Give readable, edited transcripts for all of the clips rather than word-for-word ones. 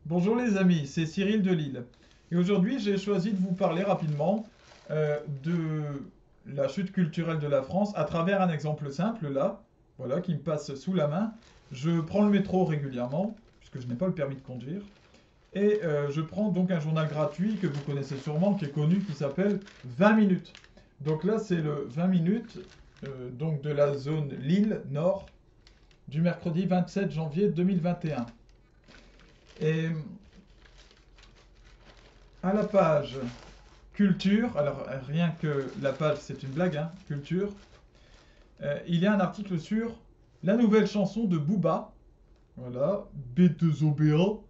Bonjour les amis, c'est Cyril de Lille. Et aujourd'hui, j'ai choisi de vous parler rapidement de la chute culturelle de la France à travers un exemple simple là, voilà, qui me passe sous la main. Je prends le métro régulièrement, puisque je n'ai pas le permis de conduire, et je prends donc un journal gratuit que vous connaissez sûrement, qui est connu, qui s'appelle 20 minutes. Donc là, c'est le 20 minutes donc de la zone Lille Nord du mercredi 27 janvier 2021. Et à la page culture, alors rien que la page c'est une blague, hein, culture, il y a un article sur la nouvelle chanson de Booba, voilà, B2OBA.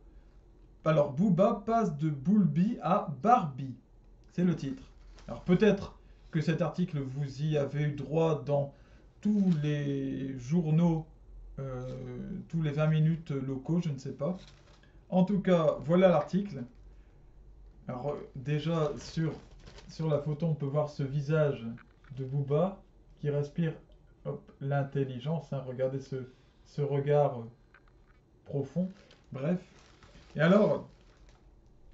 Alors Booba passe de Bulbi à Barbie, c'est le titre. Alors peut-être que cet article vous y avez eu droit dans tous les journaux, tous les 20 minutes locaux, je ne sais pas. En tout cas, voilà l'article. Alors déjà sur la photo, on peut voir ce visage de Booba qui respire l'intelligence, hein. Regardez ce regard profond. Bref. Et alors,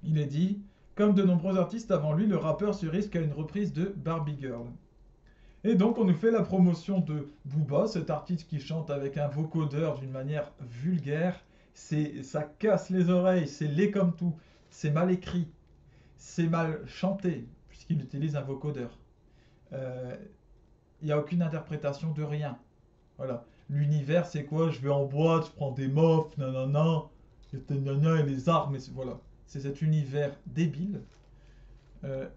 il est dit, comme de nombreux artistes avant lui, le rappeur se risque à une reprise de Barbie Girl. Et donc on nous fait la promotion de Booba, cet artiste qui chante avec un vocodeur d'une manière vulgaire. Ça casse les oreilles, c'est laid comme tout, c'est mal écrit, c'est mal chanté, puisqu'il utilise un vocodeur. Euh, Il n'y a aucune interprétation de rien. Voilà. L'univers, c'est quoi? Je vais en boîte, je prends des mofs, nanana, et les armes, voilà. C'est cet univers débile.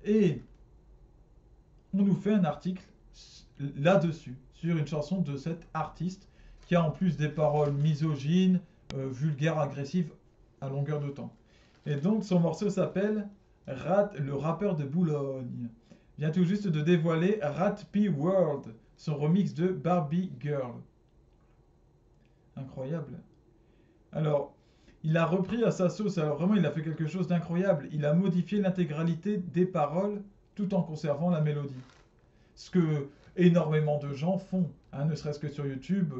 Et on nous fait un article là-dessus, sur une chanson de cet artiste qui a en plus des paroles misogynes, vulgaires, agressives à longueur de temps. Et donc son morceau s'appelle Rat, le rappeur de Boulogne. Vient tout juste de dévoiler Rat P World, son remix de Barbie Girl. Incroyable. Alors, il a repris à sa sauce, alors vraiment il a fait quelque chose d'incroyable. Il a modifié l'intégralité des paroles tout en conservant la mélodie. Ce que énormément de gens font, hein, ne serait-ce que sur YouTube,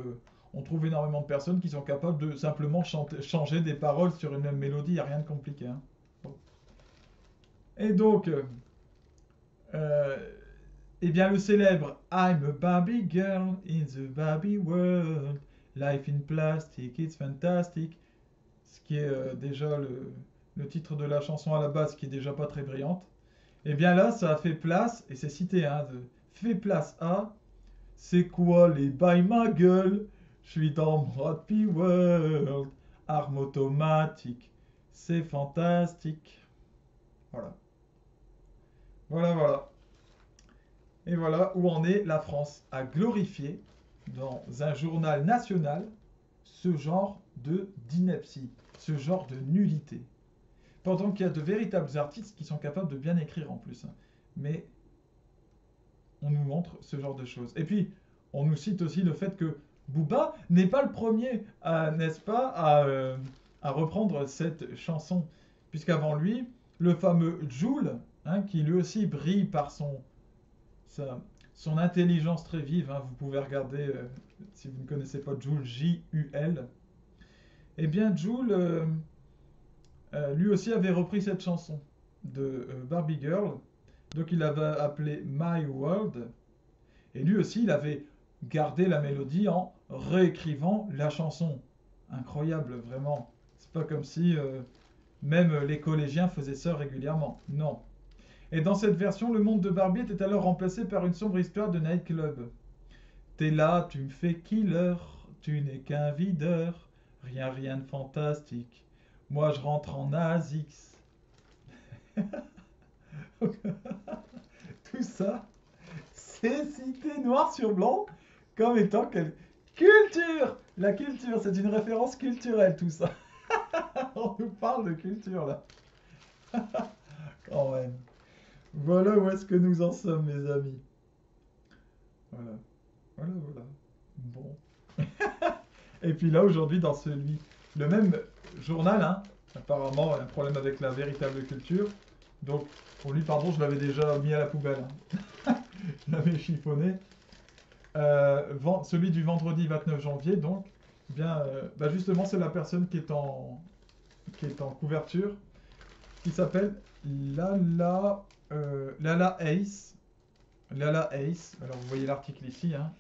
on trouve énormément de personnes qui sont capables de simplement changer des paroles sur une même mélodie, il n'y a rien de compliqué, hein. Bon. Et donc, euh, eh bien le célèbre I'm a Barbie girl in the Barbie world, life in plastic, it's fantastic, ce qui est déjà le titre de la chanson à la base, qui est déjà pas très brillante. Et bien là, ça a fait place, et c'est cité, hein, fait place à c'est quoi les bails ma gueule? Je suis dans mon Happy World. Arme automatique. C'est fantastique. Voilà. Voilà, voilà. Et voilà où en est la France, à glorifier dans un journal national ce genre de d'ineptie, ce genre de nullité. Pendant qu'il y a de véritables artistes qui sont capables de bien écrire en plus, hein. Mais on nous montre ce genre de choses. Et puis, on nous cite aussi le fait que Booba n'est pas le premier, n'est-ce pas, à reprendre cette chanson. Puisqu'avant lui, le fameux Jul, hein, qui lui aussi brille par sa- son intelligence très vive, hein, vous pouvez regarder, si vous ne connaissez pas Jul, J-U-L, eh bien Jul, lui aussi avait repris cette chanson de Barbie Girl. Donc il l'avait appelée My World. Et lui aussi, il avait gardé la mélodie en réécrivant la chanson. Incroyable, vraiment. C'est pas comme si même les collégiens faisaient ça régulièrement. Non. Et dans cette version, le monde de Barbie était alors remplacé par une sombre histoire de nightclub. T'es là, tu me fais killer, tu n'es qu'un videur, rien, rien de fantastique. Moi, je rentre en ASIX. Tout ça, c'est cité noir sur blanc comme étant quelle culture. La culture, c'est une référence culturelle, tout ça. On nous parle de culture, là. Quand même. Voilà où est-ce que nous en sommes, mes amis. Voilà. Voilà, voilà. Bon. Et puis là, aujourd'hui, dans celui... Le même journal, hein, apparemment, il y a un problème avec la véritable culture. Donc, pour lui, pardon, je l'avais déjà mis à la poubelle, hein. Je l'avais chiffonné. Celui du vendredi 29 janvier, donc, eh bien, bah justement, c'est la personne qui est en couverture, qui s'appelle Lala, Lala Ace. Lala Ace. Alors vous voyez l'article ici, hein.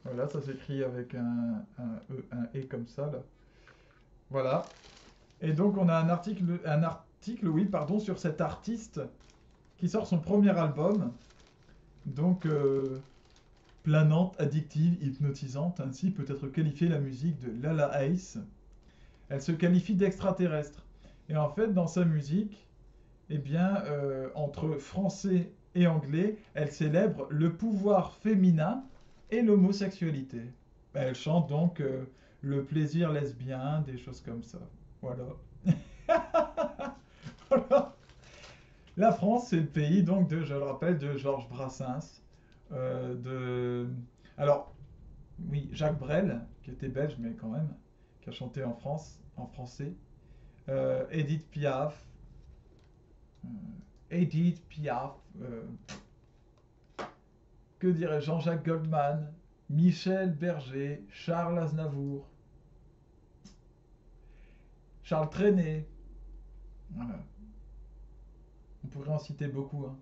Voilà, ça s'écrit avec un E comme ça, là. Voilà. Et donc on a un article, oui, pardon, sur cet artiste qui sort son premier album. Donc, planante, addictive, hypnotisante, ainsi peut être qualifiée la musique de Lala Ace. Elle se qualifie d'extraterrestre. Et en fait, dans sa musique, eh bien, entre français et anglais, elle célèbre le pouvoir féminin et l'homosexualité. Elle chante donc le plaisir lesbien, des choses comme ça. Voilà. Voilà. La France, c'est le pays, donc, je le rappelle, de Georges Brassens. De... Alors, oui, Jacques Brel, qui était belge, mais quand même, qui a chanté en France, en français. Edith Piaf. euh, Edith Piaf. Que dirait Jean-Jacques Goldman, Michel Berger, Charles Aznavour, Charles Trenet. Voilà. On pourrait en citer beaucoup, hein.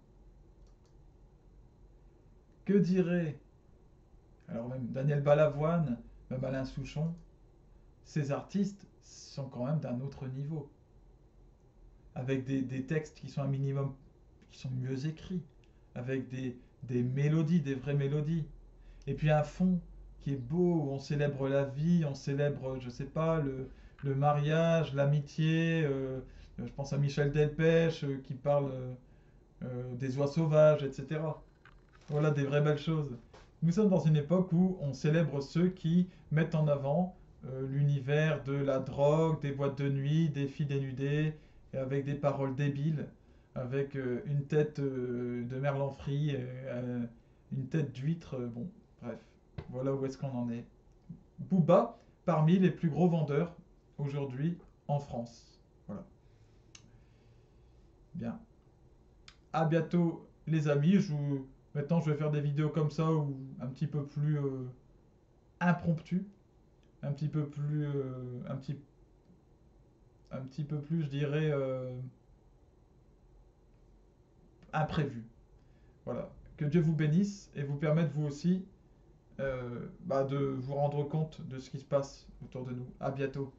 Que dirait, alors même Daniel Balavoine, même Alain Souchon, ces artistes sont quand même d'un autre niveau, avec des textes qui sont un minimum, qui sont mieux écrits, avec des mélodies, des vraies mélodies, et puis un fond qui est beau, où on célèbre la vie, on célèbre, je sais pas, le mariage, l'amitié, je pense à Michel Delpech qui parle des oies sauvages, etc. Voilà des vraies belles choses. Nous sommes dans une époque où on célèbre ceux qui mettent en avant l'univers de la drogue, des boîtes de nuit, des filles dénudées, et avec des paroles débiles, avec une tête de merlan frit, une tête d'huître, bon, bref, voilà où est-ce qu'on en est. Booba, parmi les plus gros vendeurs aujourd'hui en France. Voilà. Bien. À bientôt les amis. Maintenant je vais faire des vidéos comme ça ou un petit peu plus impromptu, un petit peu plus, un petit peu plus, je dirais, imprévu. Voilà. Que Dieu vous bénisse et vous permette vous aussi de vous rendre compte de ce qui se passe autour de nous. À bientôt.